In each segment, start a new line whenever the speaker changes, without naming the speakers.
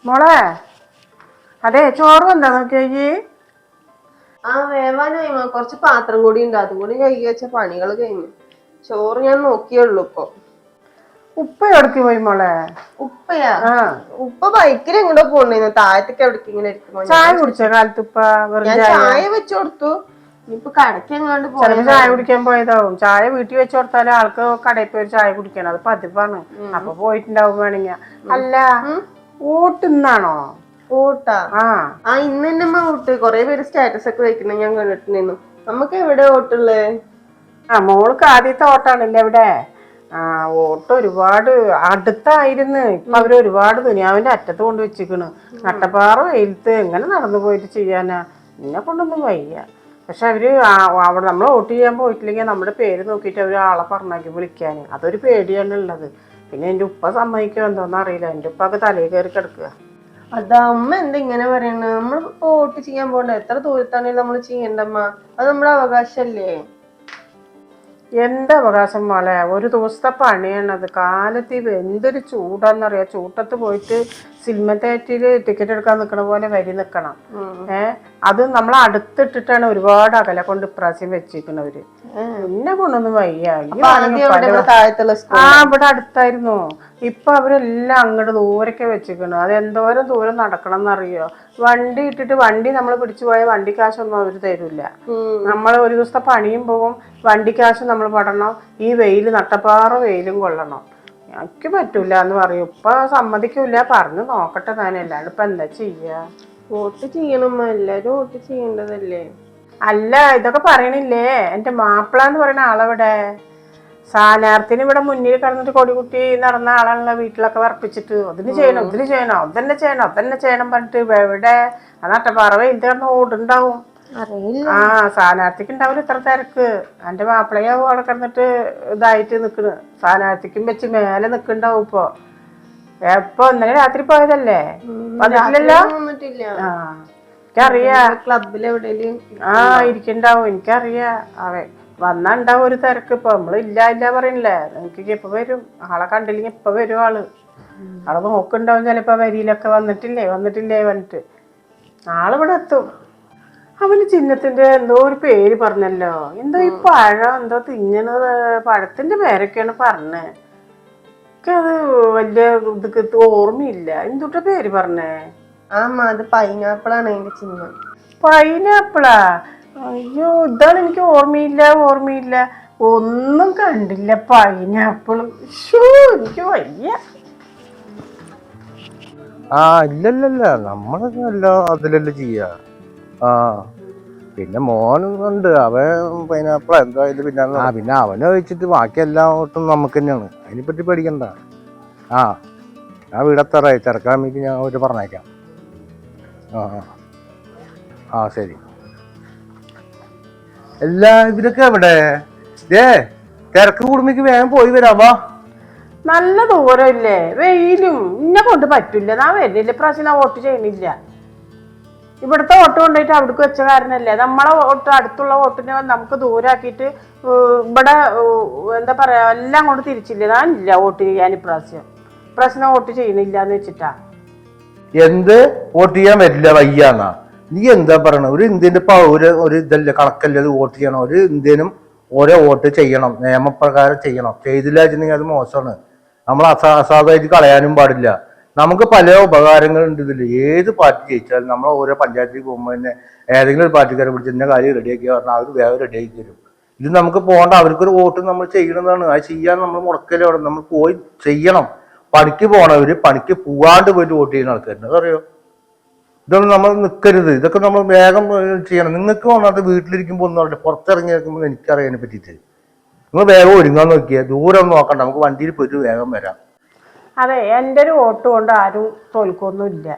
മോളെ അതെ ചോറ് വന്നാ നോക്കിയേ.
വേവാനായി കുറച്ച് പാത്രം കൂടി ഉണ്ട്, അതും കൂടി കഴുകി വെച്ച പണികൾ കഴിഞ്ഞു. ചോറ് ഞാൻ നോക്കിയുള്ളൂ ഇപ്പൊ.
ഉപ്പ എവിടേക്ക് പോയി മോളെ?
ഉപ്പയാ? ഉപ്പ ബൈക്കിൽ എങ്ങോട്ടോ പോണ്ടിരുന്നു, താഴത്തേക്ക് എവിടേക്ക് ഇങ്ങനെ ഇരിക്കുമ്പോ.
ചായ കുടിച്ച കാലത്ത് ഉപ്പ
ഞാൻ ചായ വെച്ചു കൊടുത്തു. ഇപ്പൊ കടയ്ക്ക് എങ്ങാണ്ട്
ചിലപ്പോ ചായ കുടിക്കാൻ പോയതാവും. ചായ വീട്ടിൽ വെച്ച് കൊടുത്താലും ആൾക്ക് കടയിൽ പോയി ചായ കുടിക്കണം, അത് പതിവാണ്. അപ്പൊ പോയിട്ടുണ്ടാവും വേണമെങ്കിൽ. അല്ല ഊട്ടുന്നാണോ?
ഊട്ടാ? ഇന്ന് തന്നെ അമ്മ ഊട്ട്. കൊറേ പേര് സ്റ്റാറ്റസ് ഒക്കെ വെക്കണ ഞാൻ കണ്ടിട്ടുണ്ടായിരുന്നു. നമുക്ക് എവിടെ ഓട്ടുള്ളേ?
മോൾക്ക് ആദ്യത്തെ ഓട്ടാണല്ലേ ഇവിടെ? ഓട്ട് ഒരുപാട് അടുത്തായിരുന്നു. ഇപ്പൊ അവര് ഒരുപാട് ദുനിയാവിന്റെ അറ്റത്ത് കൊണ്ട് വെച്ചിക്കണ്. നട്ടപ്പാറ വെയിലത്ത് എങ്ങനെ നടന്നു പോയിട്ട് ചെയ്യാനാ? എന്നെ കൊണ്ടൊന്നും വയ്യ. പക്ഷെ അവര് അവിടെ നമ്മൾ വോട്ട് ചെയ്യാൻ പോയിട്ടില്ലെങ്കിൽ നമ്മുടെ പേര് നോക്കിയിട്ട് അവര് ആളെ പറഞ്ഞാക്കി വിളിക്കാൻ, അതൊരു പേടിയാണ് ഉള്ളത്. പിന്നെ എൻ്റെ ഉപ്പ സമ്മതിക്കോ എന്തോന്നും അറിയില്ല. എൻ്റെ ഉപ്പൊക്കെ തലയിൽ കയറി കിടക്കുക.
അതാ അമ്മ എന്താ ഇങ്ങനെ പറയണത്? നമ്മൾ വോട്ട് ചെയ്യാൻ പോകണ്ട, എത്ര ദൂരത്താണെങ്കിലും നമ്മൾ ചെയ്യണ്ടമ്മ. അത് നമ്മുടെ അവകാശല്ലേ?
എന്ത് അവകാശം മോളെ? ഒരു ദിവസത്തെ പണിയാണത്. കാലത്ത് എന്തൊരു ചൂടാന്നറിയാം. ചൂട്ടത്ത് പോയിട്ട് സിനിമ തിയേറ്ററിൽ ടിക്കറ്റ് എടുക്കാൻ നിൽക്കണ പോലെ വരി നിൽക്കണം. അത് നമ്മൾ അടുത്തിട്ടിട്ടാണ് ഒരുപാട് അകലെ കൊണ്ട് ഇപ്രാവശ്യം വെച്ചിരിക്കണവര്. എന്നെ കൊണ്ടൊന്നും വയ്യ. ഇവിടെ അടുത്തായിരുന്നു. ഇപ്പൊ അവരെല്ലാം അങ്ങോട്ട് ദൂരൊക്കെ വെച്ചിരിക്കണു. അത് എന്തോരം ദൂരം നടക്കണം എന്നറിയോ? വണ്ടി ഇട്ടിട്ട് വണ്ടി നമ്മൾ പിടിച്ചു പോയ വണ്ടി കാശൊന്നും അവര് തരില്ല. നമ്മൾ ഒരു ദിവസത്തെ പണിയും പോകും, വണ്ടി കാശ് നമ്മൾ പടണം. ഈ വെയില് നട്ടപ്പാറ വെയിലും കൊള്ളണം. എനിക്ക് പറ്റൂല എന്ന് പറയും. ഇപ്പൊ സമ്മതിക്കൂല. പറഞ്ഞു നോക്കട്ടെ ഞാൻ. അല്ലാണ്ട് ഇപ്പൊ എന്താ ചെയ്യാ?
വോട്ട് ചെയ്യണം, എല്ലാരും വോട്ട് ചെയ്യേണ്ടതല്ലേ?
അല്ല ഇതൊക്കെ പറയണില്ലേ എന്റെ മാപ്പിള എന്ന് പറയുന്ന ആളെവിടെ? സ്ഥാനാർത്ഥിന് ഇവിടെ മുന്നിൽ കിടന്നിട്ട് കൊടികുട്ടി നടന്ന ആളാണല്ലോ വീട്ടിലൊക്കെ വർപ്പിച്ചിട്ട്. അതിന് ചെയ്യണം, ഇതിന് ചെയ്യണം, അതന്നെ ചെയ്യണം, അതന്നെ ചെയ്യണം പറഞ്ഞിട്ട് എവിടെ? ആ നട്ടപ്പാറ വെയിലത്ത് കിടന്ന് ഓടുണ്ടാവും. സ്ഥാനാർത്ഥിക്ക് ഉണ്ടാവില്ല ഇത്ര തിരക്ക്. എന്റെ മാപ്പിളയാവും അവിടെ കിടന്നിട്ട് ഇതായിട്ട് നിക്കണ്. സ്ഥാനാർത്ഥിക്കും വെച്ച് മേലെ നിക്കണ്ടാവും. എപ്പൊ ഇന്നലെ രാത്രി പോയതല്ലേ? വന്നിട്ടില്ലല്ലോ? എനിക്കറിയാം.
ക്ലബിലെവിടെയും
ഇരിക്കണ്ടാവും. എനിക്കറിയാം. വന്നാ ഉണ്ടാവും ഒരു തിരക്ക്. ഇപ്പൊ നമ്മള് ഇല്ല പറയണില്ലേ? എനിക്ക് ഇപ്പൊ വരും. ആളെ കണ്ടില്ലെങ്കിൽ ഇപ്പൊ വരും ആള്. ആളെ നോക്കുണ്ടാവും ചിലപ്പോ. വരിയിലൊക്കെ വന്നിട്ടില്ലേ പറഞ്ഞിട്ട് ആളിവിടെ എത്തും. അവന് ചിഹ്നത്തിന്റെ എന്തോ ഒരു പേര് പറഞ്ഞല്ലോ. എന്തോ ഈ പഴം എന്തോ തിന്നണത്, പഴത്തിന്റെ പേരൊക്കെയാണ് പറഞ്ഞേ. അത് വലിയ ഇതൊക്കെ ഓർമ്മയില്ല. എന്തുട്ട പേര് പറഞ്ഞേ?
അത് പൈനാപ്പിൾ ആണ് അതിന്റെ ചിഹ്നം.
പൈനാപ്പിളാ? അയ്യോ, ഇതാണ് എനിക്ക് ഓർമ്മയില്ല. ഒന്നും കണ്ടില്ല. പൈനാപ്പിള് എനിക്ക് വയ്യ.
ഇല്ലല്ല, നമ്മളല്ല അതിലല്ല ചെയ്യാ. പിന്നെ മോനുണ്ട്, അവൻ പൈനാപ്പിൾ എന്തായാലും പിന്നെ അവനെ വെച്ചിട്ട് ബാക്കി എല്ലാവട്ടും നമുക്ക് തന്നെയാണ്. അതിനെപ്പറ്റി പേടിക്കണ്ട. ഞാൻ വീടെത്താറായി. തിരക്കാമിക്ക് ഞാൻ ഒരു പറഞ്ഞേക്കാം. ശരി. ഇവരൊക്കെ എവിടെ? തിരക്ക് കൂടുമ്പോക്ക് വേഗം പോയി വരാവാ.
നല്ല ദൂരമില്ലേ? വെയിലും ഇന്നെ കൊണ്ട് പറ്റില്ല. ഞാൻ വരുന്നില്ല. പ്രാവശ്യം വോട്ട് ചെയ്യണില്ല. ഇവിടുത്തെ വോട്ട് കൊണ്ടുപോയിട്ട് അവിടേക്ക് വെച്ച കാരണല്ലേ. നമ്മളെ വോട്ട്, അടുത്തുള്ള വോട്ടിനെ നമുക്ക് ദൂരാക്കിയിട്ട് ഇവിടെ എന്താ പറയാ എല്ലാം കൊണ്ട് തിരിച്ചില്ല. ഞാനില്ല വോട്ട് ചെയ്യാൻ. ഇപ്രാവശ്യം വോട്ട് ചെയ്യണില്ല എന്ന് വെച്ചിട്ടാ.
എന്ത് വോട്ട് ചെയ്യാൻ വരില്ല വയ്യാന്നാ? നീ എന്താ പറയണ? ഒരു ഇന്ത്യന്റെ ഒരു ഇതല്ലേ, കണക്കല്ലേ അത് വോട്ട് ചെയ്യണം. ഒരു ഇന്ത്യനും ഓരോ വോട്ട് ചെയ്യണം, നിയമപ്രകാരം ചെയ്യണം. ചെയ്തില്ല വെച്ചിട്ടുണ്ടെങ്കിൽ അത് മോശമാണ്. നമ്മൾ അസാധുവായിട്ട് കളയാനും പാടില്ല. നമുക്ക് പല ഉപകാരങ്ങളുണ്ട് ഇതിൽ. ഏത് പാർട്ടി ജയിച്ചാലും നമ്മൾ ഓരോ പഞ്ചായത്തിൽ പോകുമ്പോൾ തന്നെ ഏതെങ്കിലും ഒരു പാർട്ടിക്കാരെ പിടിച്ച് ഇന്ന കാര്യം റെഡിയാക്കി പറഞ്ഞാൽ അവർ വേഗം റെഡിയാക്കി തരും. ഇത് നമുക്ക് പോകണ്ട. അവർക്കൊരു വോട്ട് നമ്മൾ ചെയ്യണമെന്നാണ്. അത് ചെയ്യാൻ നമ്മൾ മുടക്കല്ലേ അവിടെ. നമ്മൾ പോയി ചെയ്യണം. പണിക്ക് പോകണവര് പണിക്ക് പോവാണ്ട് പോയിട്ട് വോട്ട് ചെയ്യുന്ന ആൾക്കാരുണ്ട്, അതറിയോ? ഇതൊന്നും നമ്മൾ നിൽക്കരുത്. ഇതൊക്കെ നമ്മൾ വേഗം ചെയ്യണം. നിങ്ങൾക്ക് വന്നത് വീട്ടിലിരിക്കുമ്പോൾ ഒന്നും അറിയില്ല, പുറത്തിറങ്ങി നിൽക്കുമ്പോൾ എനിക്കറിയാനെ പറ്റിയിട്ട്. നിങ്ങൾ വേഗം ഒരുങ്ങാൻ നോക്കിയാൽ ദൂരം നോക്കണ്ട. നമുക്ക് വണ്ടിയിൽ പോയിട്ട് വേഗം വരാം.
അതെ, എൻ്റെ ഒരു വോട്ട് കൊണ്ട് ആരും തോൽക്കൊന്നുമില്ല.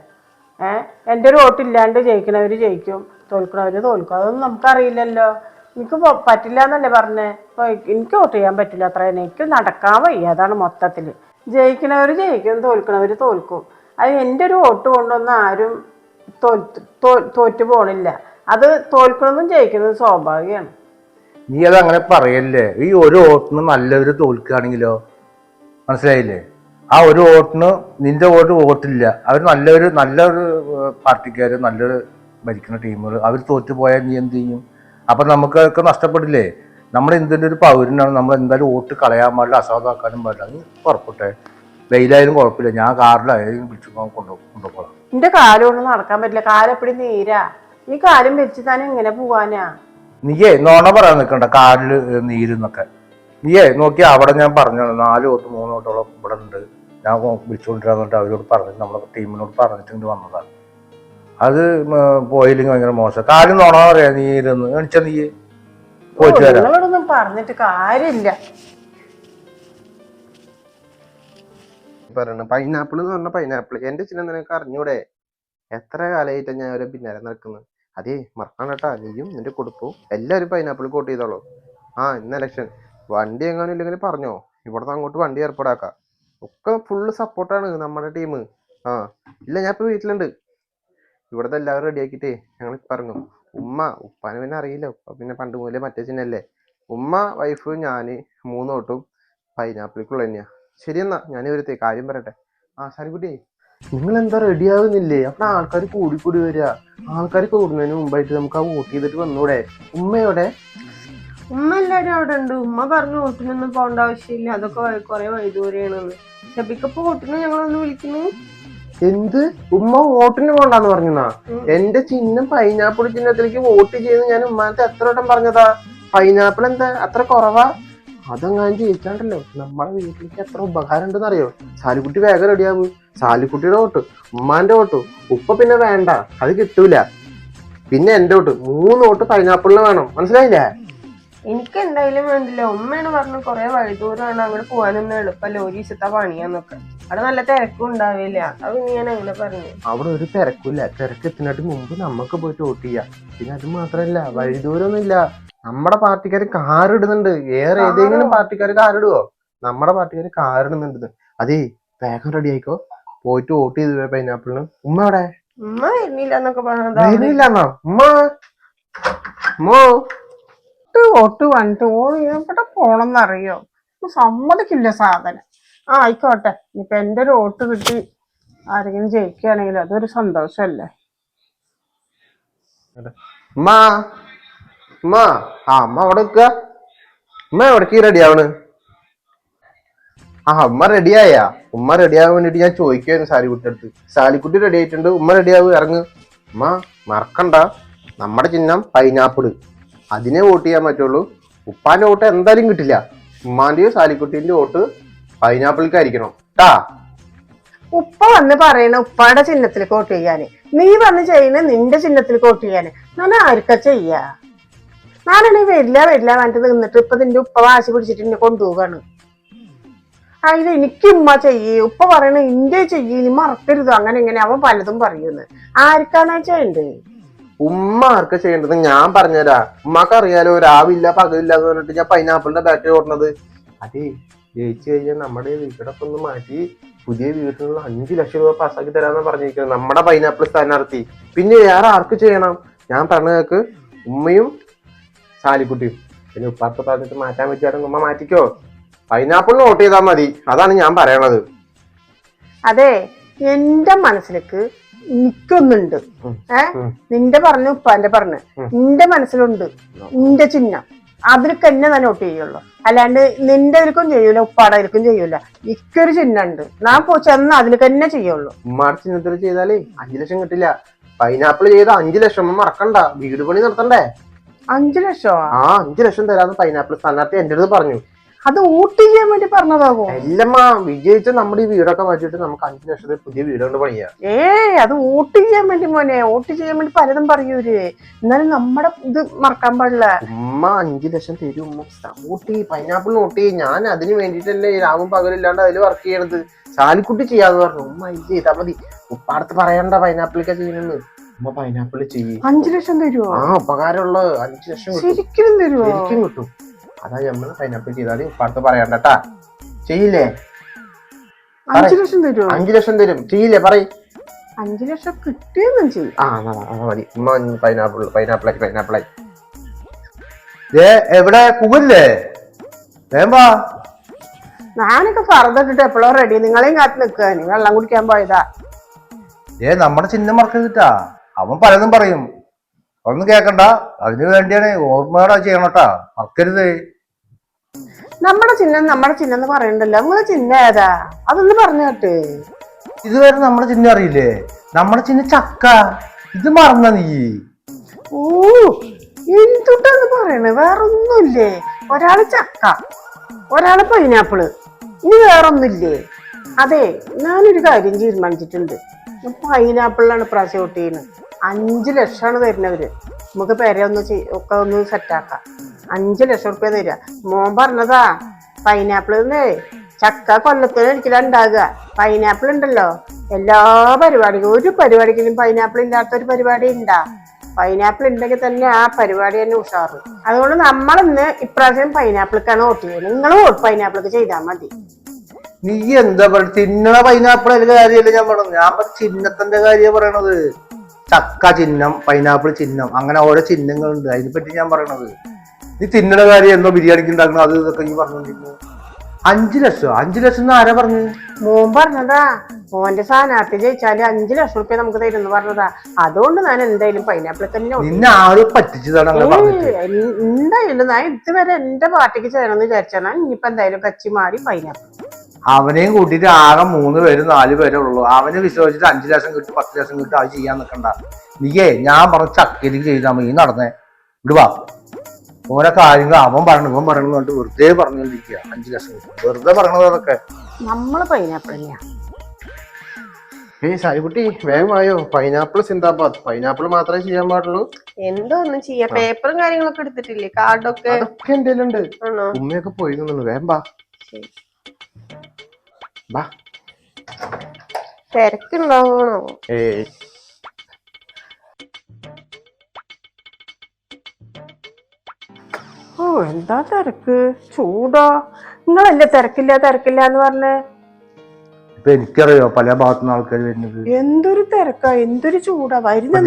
എൻ്റെ ഒരു വോട്ട് ഇല്ലാണ്ട് ജയിക്കണവര് ജയിക്കും, തോൽക്കണവര് തോൽക്കും. അതൊന്നും നമുക്കറിയില്ലല്ലോ. എനിക്ക് പറ്റില്ല എന്നല്ലേ പറഞ്ഞേ? ഇപ്പൊ എനിക്ക് വോട്ട് ചെയ്യാൻ പറ്റില്ല, അത്ര തന്നെ. എനിക്ക് നടക്കാൻ വയ്യ, അതാണ് മൊത്തത്തിൽ. ജയിക്കണവര് ജയിക്കും, തോൽക്കണവര് തോൽക്കും. അത് എൻ്റെ ഒരു വോട്ട് കൊണ്ടൊന്നും ആരും തോറ്റു പോണില്ല. അത് തോൽക്കണതും ജയിക്കുന്നതും സ്വാഭാവികമാണ്.
നീ അതങ്ങനെ പറയല്ലേ. ഈ ഒരു വോട്ടിന് നല്ലവര് തോൽക്കുകയാണെങ്കിലോ? മനസ്സിലായില്ലേ? ആ ഒരു വോട്ടിന് നിന്റെ വോട്ടില്ല. അവർ നല്ലൊരു പാർട്ടിക്കാർ, നല്ലൊരു ഭരിക്കുന്ന ടീമുകൾ, അവർ തോറ്റുപോയാൽ നീ എന്ത് ചെയ്യും? അപ്പൊ നമുക്കൊക്കെ നഷ്ടപ്പെടില്ലേ? നമ്മുടെ ഇന്ത്യൻ്റെ ഒരു പൗരനാണ്. നമ്മൾ എന്തായാലും വോട്ട് കളയാൻ പാടില്ല, അസാധാക്കാനും പാടില്ല. അത് പുറപ്പെട്ടെ, വെയിലായാലും കുഴപ്പമില്ല, ഞാൻ കാറിലായാലും വിളിച്ചു കൊണ്ടുപോകാം.
എന്റെ കാലം കൊണ്ട് നടക്കാൻ പറ്റില്ല, കാലെപ്പടി നീരാ. ഈ കാലം വെച്ച് താൻ എങ്ങനെ പോവാനാ?
നീയേ നോണ പറയാൻ നിൽക്കണ്ട, കാലില് നീരെന്നൊക്കെ. നീയേ നോക്കി അവിടെ ഞാൻ പറഞ്ഞു 4 വോട്ട് 3 വോട്ടോളം ഇവിടെ ഉണ്ട്, ഞാൻ വിളിച്ചുകൊണ്ടിരാന്നിട്ട് അവരോട് പറഞ്ഞിട്ട് നമ്മളെ ടീമിനോട് പറഞ്ഞിട്ട് ഇങ്ങോട്ട് വന്നതാണ്. അത് പോയില്ലെങ്കിൽ ഭയങ്കര മോശം. കാര്യം നോണ പറയാ നീരെന്ന് എണിച്ച നീ പോയിട്ട് വരാം.
നിങ്ങളോടൊന്നും പറഞ്ഞിട്ട് കാര്യമില്ല.
പറയണ പൈനാപ്പിൾ എന്ന് പറഞ്ഞ പൈനാപ്പിൾ എന്റെ ചില നിനക്ക് അറിഞ്ഞൂടെ? എത്ര കാലമായിട്ട് ഞാൻ അവരെ പിന്നാലെ നടക്കുന്നത്. അതേ മറക്കണം കേട്ടാ, നീയും നിന്റെ കുടുംബവും എല്ലാവരും പൈനാപ്പിൾ കോട്ട് ചെയ്തോളൂ. ഇന്ന് ഇലക്ഷൻ വണ്ടി എങ്ങാനും ഇല്ലെങ്കിൽ പറഞ്ഞോ, ഇവിടുന്ന് അങ്ങോട്ട് വണ്ടി ഏർപ്പാടാക്കാം. ഒക്കെ ഫുള്ള് സപ്പോർട്ടാണ് നമ്മുടെ ടീം. ഇല്ല ഞാൻ ഇപ്പൊ വീട്ടിലുണ്ട്. ഇവിടുത്തെ എല്ലാവരും റെഡിയാക്കിട്ടേ ഞങ്ങൾ പറഞ്ഞു. ഉപ്പാനെ പിന്നെ അറിയില്ല, ഉപ്പ പിന്നെ പണ്ട് മുതലേ മറ്റേ ചിഹ്നല്ലേ. ഉമ്മ, വൈഫ്, ഞാന് 3 വോട്ടും പൈനാപ്പിളിക്കുള്ള തന്നെയാ. ശരിയെന്നാ ഞാൻ ഒരു കാര്യം പറയട്ടെ. സാരിക്കുട്ടി, നിങ്ങൾ എന്താ റെഡി ആവുന്നില്ലേ? അപ്പൊ ആൾക്കാർ കൂടി വരിക. ആൾക്കാർ കൂടുന്നതിന് മുമ്പായിട്ട് നമുക്ക് ആ വോട്ട് ചെയ്തിട്ട് വന്നൂടെ? ഉമ്മയോടെ?
ഉമ്മ എല്ലാരും അവിടെ ഉണ്ട്. ഉമ്മ പറഞ്ഞു വോട്ടിനൊന്നും പോകേണ്ട ആവശ്യമില്ല, അതൊക്കെ കുറെ വൈദൂരെയാണെന്ന്. ഷബിക്കപ്പ് വോട്ടിന് ഞങ്ങളൊന്ന് വിളിക്കുന്നു.
എന്ത്? ഉമ്മ വോട്ടിന് പോണ്ടെന്ന് പറഞ്ഞാ? എന്റെ ചിഹ്നം പൈനാപ്പിൾ ചിഹ്നത്തിലേക്ക് വോട്ട് ചെയ്ത് ഞാൻ ഉമ്മാനത്തെ എത്ര വട്ടം പറഞ്ഞതാ. പൈനാപ്പിൾ എന്താ അത്ര കുറവാ? അതങ്ങനെ ജയിച്ചാണ്ടല്ലോ നമ്മളെ വീട്ടിലേക്ക് എത്ര ഉപകാരം ഉണ്ടെന്ന് അറിയോ? സാലിക്കുട്ടി വേഗം റെഡിയാവും. സാലിക്കുട്ടിയുടെ വോട്ട്, ഉമ്മാന്റെ വോട്ട്, ഉപ്പ പിന്നെ വേണ്ട, അത് കിട്ടൂല. പിന്നെ എന്റെ വോട്ട്, 3 വോട്ട് പൈനാപ്പിളിന് വേണം. മനസ്സിലായില്ലേ?
എനിക്ക് എന്തായാലും വേണ്ടില്ല. ഉമ്മയാണ് പറഞ്ഞു കുറെ വഴിദൂരമാണ്, അങ്ങോട്ട് പോകാനൊന്നും എളുപ്പമല്ല, ഒരു ദിവസത്തെ പണിയാന്നൊക്കെ. അവിടെ നല്ല തിരക്കും ഉണ്ടാവില്ല. അത് ഞാൻ അങ്ങനെ പറഞ്ഞു.
അവിടെ ഒരു തിരക്കില്ല. തിരക്ക് എത്തുന്നതിന് മുമ്പ് നമുക്ക് പോയിട്ട് വോട്ട് ചെയ്യാം. പിന്നെ അത് മാത്രല്ല, വഴിദൂരൊന്നും ഇല്ല. നമ്മുടെ പാർട്ടിക്കാർ കാർ ഇടുന്നുണ്ട്. വേറെ ഏതെങ്കിലും പാർട്ടിക്കാർ കാർ ഇടുവോ? നമ്മുടെ പാർട്ടിക്കാർ കാർ ഇടുന്നുണ്ട്. അതേ വേഗം റെഡി ആയിക്കോ, പോയിട്ട് വോട്ട് ചെയ്ത് പൈനാപ്പിളിന്. ഉമ്മ അവിടെ
ഉമ്മ വരുന്നില്ല എന്നൊക്കെ
വരുന്നില്ലെന്നോ?
വോട്ട് വന്നിട്ട് എവിടെ പോണെന്നറിയോ? സമ്മതിക്കില്ല സാധനം. ആയിക്കോട്ടെ, ഇപ്പൊ എന്റെ ഒരു വോട്ട് കിട്ടി ആരെങ്കിലും ജയിക്കുകയാണെങ്കിൽ അതൊരു സന്തോഷല്ലേ.
അമ്മ അവിടെ നിൽക്കുക. ഉമ്മ എവിടേക്ക് റെഡി ആവണ്? ഉമ്മ റെഡിയായാ? ഉമ്മ റെഡിയാവാൻ വേണ്ടിട്ട് ഞാൻ ചോദിക്കുവായിരുന്നു സാലിക്കുട്ടി അടുത്ത്. സാലിക്കുട്ടി റെഡി ആയിട്ടുണ്ട്, ഉമ്മ റെഡിയാവും, ഇറങ്ങ്. ഉമ്മ മറക്കണ്ട, നമ്മുടെ ചിഹ്നം പൈനാപ്പിള്, അതിനെ വോട്ട് ചെയ്യാൻ പറ്റുള്ളൂ. ഉപ്പാന്റെ വോട്ട് എന്തായാലും കിട്ടില്ല. ഉമ്മാന്റെയും സാലിക്കുട്ടീന്റെ വോട്ട് പൈനാപ്പിൾക്കായിരിക്കണം ട്ടാ.
ഉപ്പ വന്ന് പറയണ ഉപ്പാടെ ചിഹ്നത്തിൽ വോട്ട് ചെയ്യാന്, നീ വന്ന് ചെയ്യണ നിന്റെ ചിഹ്നത്തിൽ വോട്ട് ചെയ്യാന്. ഞാൻ ആർക്കാ ചെയ്യാ? ഞാനാണെങ്കിൽ വരില്ല പറഞ്ഞിട്ട് നിന്നിട്ട് ഇപ്പൊ നിന്റെ ഉപ്പ വാശി പിടിച്ചിട്ട് എന്നെ കൊണ്ടുപോകാണ്. അതിൽ എനിക്ക് ഉമ്മ ചെയ്യേ, ഉപ്പ പറയണ ഇന്റെ ചെയ്യേ, നീ മറക്കരുത്, അങ്ങനെ ഇങ്ങനെ അവൻ പലതും പറയുന്നു. ആർക്കാണാ ചെയ്യണ്ടേ?
ഉമ്മ ആർക്കാ ചെയ്യേണ്ടത് ഞാൻ പറഞ്ഞുതരാ. ഉമ്മക്ക് അറിയാലോ, രാവില്ല പകലില്ല എന്ന് പറഞ്ഞിട്ട് ഞാൻ പൈനാപ്പിളിന്റെ ബാറ്ററി ഓടുന്നത്. അതേ ജയിച്ചു കഴിഞ്ഞാൽ നമ്മുടെ വീടൊക്കെ ഒന്ന് മാറ്റി പുതിയ വീട്ടിലുള്ള 5 ലക്ഷം രൂപ പാസ്സാക്കി തരാന്നാ പറഞ്ഞിരിക്കുന്നത് നമ്മുടെ പൈനാപ്പിൾ സ്ഥാനാർത്ഥി. പിന്നെ വേറെ ആർക്ക് ചെയ്യണം? ഞാൻ പറഞ്ഞേക്ക് ഉമ്മയും സാലിക്കുട്ടിയും. പിന്നെ ഉപ്പാർക്ക് പറഞ്ഞിട്ട് മാറ്റാൻ പറ്റുകയാണെങ്കിൽ ഉമ്മ മാറ്റിക്കോ. പൈനാപ്പിളിന് വോട്ട് ചെയ്താൽ മതി, അതാണ് ഞാൻ പറയണത്.
അതെ, എന്റെ മനസ്സിലേക്ക് എനിക്കൊന്നുണ്ട്. നിന്റെ പറഞ്ഞു ഉപ്പാന്റെ പറഞ്ഞു, നിന്റെ മനസ്സിലുണ്ട് നിന്റെ ചിഹ്നം, അതിലേക്ക് എന്നെ തന്നെ വോട്ട് ചെയ്യുള്ളൂ. അല്ലാണ്ട് നിന്റെ അതിലേക്കും ചെയ്യൂല, ഉപ്പാടെ അതിലേക്കും ചെയ്യൂല. എനിക്കൊരു ചിഹ്നം ഉണ്ട്, ഞാൻ ചെന്ന് അതിലേക്ക് തന്നെ ചെയ്യുള്ളൂ.
ഉമ്മാടെ ചിഹ്നത്തിൽ ചെയ്താലേ 5 ലക്ഷം കിട്ടില്ല. പൈനാപ്പിൾ ചെയ്ത 5 ലക്ഷം മറക്കണ്ട, വീട് പണി നടത്തണ്ടേ.
5 ലക്ഷോ?
5 ലക്ഷം തരാന്ന് പൈനാപ്പിൾ സ്ഥാനാർത്ഥി എന്റെ അടുത്ത് പറഞ്ഞു.
അത് വോട്ട് ചെയ്യാൻ വേണ്ടി പറഞ്ഞതാകോ?
എല്ലമ്മ, വിജയിച്ച നമ്മുടെ ഈ വീടൊക്കെ മാറ്റിയിട്ട് നമുക്ക് 5 ലക്ഷത്തിൽ പുതിയ വീട് കൊണ്ട് പണിയാം.
അത് വോട്ട് ചെയ്യാൻ വേണ്ടി മോനെ, വോട്ട് ചെയ്യാൻ വേണ്ടി പലതും പറയൂര്. എന്നാലും നമ്മുടെ ഇത് മറക്കാൻ പാടില്ല.
ഉമ്മ 5 ലക്ഷം തരും. വോട്ട് ചെയ്യ്, പൈനാപ്പിൾ വോട്ട് ചെയ്യ്. ഞാൻ അതിന് വേണ്ടിട്ടല്ലേ രാവും പകലില്ലാണ്ട് അതിൽ വർക്ക് ചെയ്യണത്. സാലിക്കുട്ടി ചെയ്യാന്ന് പറഞ്ഞു. ഉമ്മ ഇത് ചെയ്താ മതി, ഉപ്പാടത്ത് പറയണ്ട പൈനാപ്പിളൊക്കെ ചെയ്യുന്നത്. ഉമ്മ പൈനാപ്പിൾ ചെയ്യ്.
5 ലക്ഷം തരുമോ?
ഉപകാരമുള്ള 5 ലക്ഷം
ശരിക്കും തരുമോ?
ശരിക്കും കിട്ടും. അതാ നമ്മള് പൈനാപ്പിൾ ചെയ്താൽ ഉപ്പാടത്ത് പറയണ്ടട്ടാ. ചെയ്യില്ലേ?
5 ലക്ഷം തരുമോ?
5 ലക്ഷം തരും. ചെയ്യില്ലേ? പറയ്.
5 ലക്ഷം കിട്ടിയെന്നും ചെയ്യും.
മതി. ഉമ്മ പൈനാപ്പിളായി.
എവിടെ പോകില്ലേ? വേമ്പാ
ഞാനൊക്കെ പറഞ്ഞിട്ട് എപ്പോഴോ റെഡി, നിങ്ങളെയും കാത്ത് നിൽക്കുക. നീ വെള്ളം കുടിക്കാൻ പോയതാ.
നമ്മുടെ ചിഹ്നം മറക്കരുതിട്ടാ. അവൻ പലതും പറയും, ഒന്നും കേക്കണ്ട. അതിനു വേണ്ടിയാണ് ഓർമ്മയോടെ ചെയ്യണട്ടാ, മറക്കരുത്.
നമ്മുടെ ചിഹ്നം എന്ന് പറയണ്ടല്ലോ. നിങ്ങളെ ചിഹ്നം ഏതാ? അതൊന്ന് പറഞ്ഞു കേട്ട്.
ഇതുവരെ നമ്മുടെ ചിഹ്നം അറിയില്ലേ? നമ്മുടെ ചിഹ്നം ചക്ക. ഇത് മറന്ന നീ?
ഓ, എന്തുട്ടാന്ന് പറയണേ? വേറൊന്നുമില്ലേ? ഒരാള് ചക്ക, ഒരാള് പൈനാപ്പിള്, ഇനി വേറൊന്നുമില്ലേ? അതെ, ഞാനൊരു കാര്യം തീരുമാനിച്ചിട്ടുണ്ട്. പൈനാപ്പിളിലാണ് പ്രാവശ്യം വോട്ട് ചെയ്യുന്നത്. 5 ലക്ഷമാണ് തരുന്നവര്. നമുക്ക് പേരെ ഒക്കെ ഒന്ന് സെറ്റാക്കാം. 5 ലക്ഷം റുപ്യ തരിക. മോൻ പറഞ്ഞതാ പൈനാപ്പിളിന്നേ. ചക്ക കൊല്ലത്തിന് ഒരിക്കലും ഉണ്ടാകുക. പൈനാപ്പിൾ ഉണ്ടല്ലോ എല്ലാ പരിപാടിക്കും. ഒരു പരിപാടിക്കും പൈനാപ്പിൾ ഇല്ലാത്തൊരു പരിപാടി ഉണ്ടാ? പൈനാപ്പിൾ ഉണ്ടെങ്കിൽ തന്നെ ആ പരിപാടി തന്നെ ഉഷാറ്. അതുകൊണ്ട് നമ്മളിന്ന് ഇപ്രാവശ്യം പൈനാപ്പിൾക്കാണ് വോട്ട് ചെയ്യുന്നത്. നിങ്ങൾ പൈനാപ്പിൾക്ക് ചെയ്താൽ മതി.
നീ എന്താ പറയുക? തിന്നണ പൈനാപ്പിൾ അതിന്റെ കാര്യമല്ല ഞാൻ പറഞ്ഞു. ഞാൻ ചിഹ്നത്തിന്റെ കാര്യമാണ് പറയണത്. ചക്ക ചിഹ്നം, പൈനാപ്പിൾ ചിഹ്നം, അങ്ങനെ ഓരോ ചിഹ്നങ്ങളുണ്ട്. അതിനെ പറ്റി ഞാൻ പറയണത്. നീ തിന്നണ കാര്യം എന്തോ ബിരിയാണിക്ക് ഉണ്ടാക്കണം, അത് ഇതൊക്കെ നീ പറഞ്ഞോണ്ടിരുന്നു. 5 ലക്ഷം 5 ലക്ഷം എന്ന് ആരാ പറഞ്ഞു?
മോൻ പറഞ്ഞതാ. മോന്റെ സ്ഥാനാർത്ഥി ജയിച്ചാല് 5 ലക്ഷം റുപ്യ നമുക്ക് തരുമെന്ന് പറഞ്ഞതാ. അതുകൊണ്ട് ഞാൻ എന്തായാലും പൈനാപ്പിൾ തന്നെ.
നിന്നെ ആരും പറ്റിച്ചതാണ് അങ്ങനെ പറഞ്ഞിട്ട്.
എന്തായാലും ഞാൻ ഇതുവരെ എന്റെ പാർട്ടിക്ക് ചേരണമെന്ന് വിചാരിച്ചാണ്. ഇനിയിപ്പോ എന്തായാലും കച്ചി മാറി പൈനാപ്പിൾ.
അവനെയും കൂട്ടിയിട്ട് ആകെ 3 പേരും 4 പേരേ ഉള്ളൂ. അവനെ വിശ്വസിച്ചിട്ട് 5 ലക്ഷം കിട്ടും 10 ലക്ഷം കിട്ടും അത് ചെയ്യാൻ നിൽക്കണ്ട. നീയേ ഞാൻ പറഞ്ഞ ചക്കയിലേക്ക് ചെയ്താൽ മതി. നടന്നേ ഇങ്ങോട്ട് വാ. ഓരോ കാര്യങ്ങൾ അവൻ പറയണം ഇവൻ പറയണം എന്നിട്ട് വെറുതെ പറഞ്ഞുകൊണ്ടിരിക്കുക. 5 ലക്ഷം കിട്ടും വെറുതെ പറയണത് അതൊക്കെ.
നമ്മള് പൈനാപ്പിൾ തന്നെയാ.
സാരിക്കുട്ടി വേഗമായോ? പൈനാപ്പിൾ സിന്ദാബാദ്. പൈനാപ്പിൾ മാത്രമേ ചെയ്യാൻ പാടുള്ളൂ.
എന്തോ ഒന്നും ചെയ്യാ. പേപ്പറും കാര്യങ്ങളൊക്കെ എടുത്തിട്ടില്ലേ? കാർഡൊക്കെ
അതൊക്കെ എന്റെ ഉണ്ട്. ഉമ്മയൊക്കെ പോയി തോന്നുന്നു. വേഗം ബാ.
തിരക്കുണ്ടാവണോ?
ഏയ്
ഓ, എന്താ തിരക്ക്? ചൂടോ? നിങ്ങളല്ലേ തിരക്കില്ല എന്ന് പറഞ്ഞേ.
ഇപ്പൊ എനിക്കറിയോ പല ഭാഗത്തുനിന്ന് ആൾക്കാർ വരുന്നത്.
എന്തൊരു തിരക്കാ, എന്തൊരു ചൂടാ.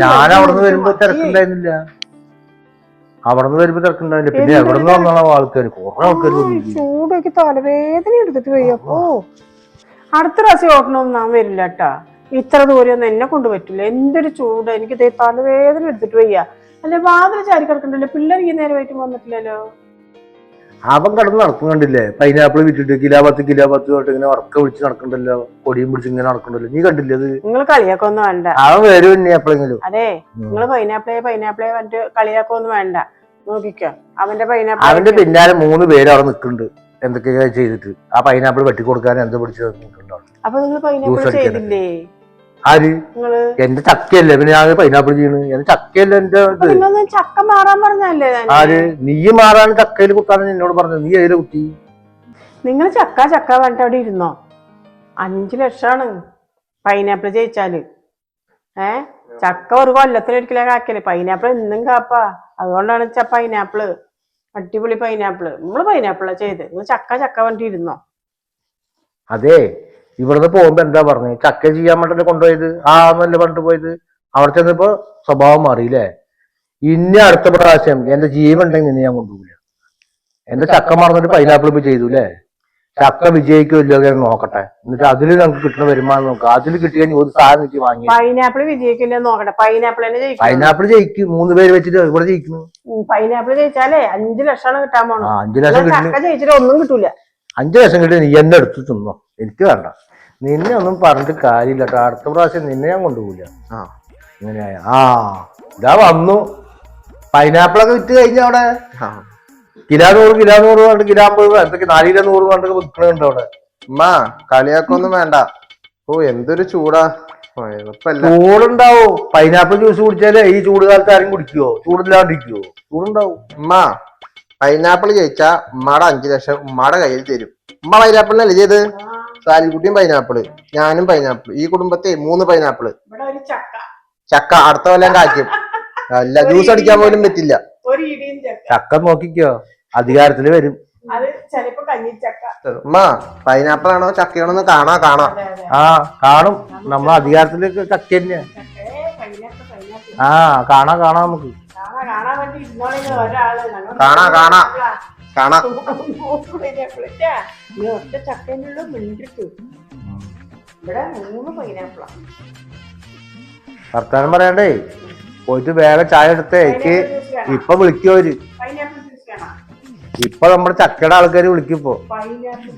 ഞാൻ അവിടുന്ന് വരുമ്പോ തിരക്കുണ്ടായിരുന്നില്ല. അവിടുന്ന് വരുമ്പോ തിരക്കുണ്ടായിരുന്നില്ല. പിന്നെ എവിടുന്ന് വന്നാണോ ആൾക്കാർ? കുറെ ആൾക്കാർ.
ചൂടൊക്കെ തലവേദന എടുത്തിട്ട് വയ്യപ്പോ. അടുത്ത പ്രാവശ്യം ഓട്ടണമൊന്നും ഞാൻ വരില്ല കേട്ടാ. ഇത്ര ദൂരം ഒന്നും എന്നെ കൊണ്ട് പറ്റില്ല. എന്തൊരു ചൂട്. എനിക്ക് തലവേദന എടുത്തിട്ട് വയ്യ. അല്ലെ വാതിൽ ചാരി കിടക്കണ്ടല്ലോ. പിള്ളേർ ഈ നേരമായിട്ട് വന്നിട്ടില്ലല്ലോ.
അവൻ കിടന്ന് നടക്കുന്നുണ്ടില്ലേ? പൈനാപ്പിൾ വിറ്റിട്ട് കിലോ 10 തൊട്ട് ഇങ്ങനെ ഉറക്ക വിളിച്ച് നടക്കണ്ടല്ലോ. പൊടിയും പിടിച്ച് ഇങ്ങനെ നടക്കണ്ടല്ലോ. നീ കണ്ടില്ലേ അത്?
നിങ്ങൾ കളിയാക്കൊന്നും വേണ്ട.
അവൻ വരും ഇനി എപ്പോഴെങ്കിലും.
അതെ, നിങ്ങൾ പൈനാപ്പിളെ മറ്റു കളിയാക്കൊന്നും വേണ്ട. നോക്കിക്കോ അവന്റെ പൈനാപ്പിൾ.
അവന്റെ പിന്നാലെ 3 പേര് അവിടെ നിൽക്കുന്നുണ്ട്. എന്തൊക്കെയാ ചെയ്തിട്ട് ആ പൈനാപ്പിൾ വെട്ടി കൊടുക്കാൻ എന്തോ പിടിച്ച് നിൽക്കുന്നുണ്ടോ?
അപ്പൊ നിങ്ങൾ പൈനാപ്പിൾ ചെയ്തില്ലേ?
ആര്? എന്റെ ചക്കയല്ലേ പിന്നെ ഞാൻ പൈനാപ്പിൾ ചെയ്യണ്? എന്റെ ചക്കയല്ലേ എന്റെ ഇത്.
ചക്ക മാറാൻ പറഞ്ഞല്ലേ?
ആര്? നീ മാറാൻ ചക്കയിൽ കുത്താൻ എന്നോട് പറഞ്ഞത്. നീ ഏതിലെ കുത്തി?
നിങ്ങൾ ചക്ക പറഞ്ഞിട്ട് അവിടെ ഇരുന്നോ? 5 ലക്ഷമാണ് പൈനാപ്പിൾ ജയിച്ചാല്. ചക്ക ഒരു കൊല്ലത്തിലൊരിക്കലേ കാക്കല്. പൈനാപ്പിൾ എന്നും കാപ്പാ. അതുകൊണ്ടാണ് പൈനാപ്പിള് അടിപൊളി പൈനാപ്പിള്. നമ്മള് പൈനാപ്പിളാ ചെയ്ത്. നിങ്ങൾ ചക്ക പറഞ്ഞിട്ട് ഇരുന്നോ?
അതെ, ഇവിടുന്ന് പോകുമ്പോ എന്താ പറഞ്ഞത്? ചക്ക ചെയ്യാൻ വേണ്ടി കൊണ്ടുപോയത് എന്നല്ലേ പറഞ്ഞിട്ട് പോയത്. അവിടെ ചെന്നപ്പോ സ്വഭാവം മാറിയില്ലേ? ഇനി അടുത്ത പ്രാവശ്യം എന്റെ ജീവൻ ഉണ്ടെങ്കിൽ നിന്നെ ഞാൻ കൊണ്ടുപോകില്ല. എന്റെ ചക്ക മറന്നിട്ട് പൈനാപ്പിൾ ഇപ്പൊ ചെയ്തു അല്ലേ? ചക്ക വിജയിക്കില്ലോ ഞാൻ നോക്കട്ടെ. എന്നിട്ട് അതിൽ നമുക്ക് കിട്ടുന്ന വരുമാനം നോക്കാം. അതിൽ കിട്ടിയാൽ ഒരു സാധനം എനിക്ക് വാങ്ങി.
പൈനാപ്പിൾ വിജയിക്കില്ല നോക്കട്ടെ.
പൈനാപ്പിൾ ജയിക്കും. 3 പേര് വെച്ചിട്ട് ഇവിടെ ജയിക്കുന്നു.
പൈനാപ്പിൾ ജയിച്ചാലേ 5 ലക്ഷമാണ് കിട്ടാൻ പോണത്.
5 ലക്ഷം
ചക്ക ജയിച്ചിട്ട് ഒന്നും കിട്ടൂല.
5 ലക്ഷം കിട്ടി നീ എന്നെ എടുത്ത് തിന്നോ. എനിക്ക് വേണ്ട. നിന്നെ ഒന്നും പറഞ്ഞിട്ട് കാര്യമില്ല കേട്ടോ. അടുത്ത പ്രാവശ്യം നിന്നെ ഞാൻ കൊണ്ടുപോകില്ല. ഇങ്ങനെയായ ഇതാ വന്നു. പൈനാപ്പിളൊക്കെ വിറ്റ് കഴിഞ്ഞ അവിടെ കിലോ 100 കിലോ 50 എന്തൊക്കെ 4 കിലോ 100 കണ്ടൊക്കെ വിൽക്കണുണ്ട് അവിടെ.
കളിയാക്കൊന്നും വേണ്ട. ഓ എന്തൊരു ചൂടാ.
ചൂടുണ്ടാവും. പൈനാപ്പിൾ ജ്യൂസ് കുടിച്ചാലേ ഈ ചൂട് കാലത്ത് ആരും കുടിക്കുവോ? ചൂടില്ലാണ്ടിരിക്കുവോ? ചൂടുണ്ടാവും.
പൈനാപ്പിൾ ജയിച്ചാ ഉമ്മാടെ 5 ലക്ഷം ഉമ്മാടെ കയ്യിൽ തരും. ഉമ്മ പൈനാപ്പിളിനല്ലേ ചെയ്ത്? സാലിക്കുട്ടിയും പൈനാപ്പിള്, ഞാനും പൈനാപ്പിൾ. ഈ കുടുംബത്തെ 3 പൈനാപ്പിള്. ചക്ക അടുത്ത കൊല്ലം കായ്ക്കും. അല്ല ജ്യൂസ് അടിക്കാൻ പോലും പറ്റില്ല.
ചക്ക നോക്കിക്കോ, അധികാരത്തില് വരും.
പൈനാപ്പിൾ ആണോ ചക്കയാണോ കാണാം.
കാണും. നമ്മൾ അധികാരത്തിലേക്ക് ചക്ക തന്നെയാ. കാണാം നമുക്ക്.
ഒരാള്
കാണാ കാണാ കാണാ
ഈ ഒറ്റ ചക്കനുള്ള മിണ്ടിട്ടു ഇവിടെ 3 പൈനാപ്പിളാ.
വർത്താനം പറയണ്ടേ, പോയിട്ട് വേഗം ചായ എടുത്തേ. എനിക്ക് ഇപ്പൊ വിളിക്കുവര്.
പൈനാപ്പിൾ ജ്യൂസ് വേണം.
ഇപ്പൊ നമ്മുടെ ചക്കയുടെ ആൾക്കാര് വിളിക്കും. ഇപ്പൊ
പൈനാപ്പിൾ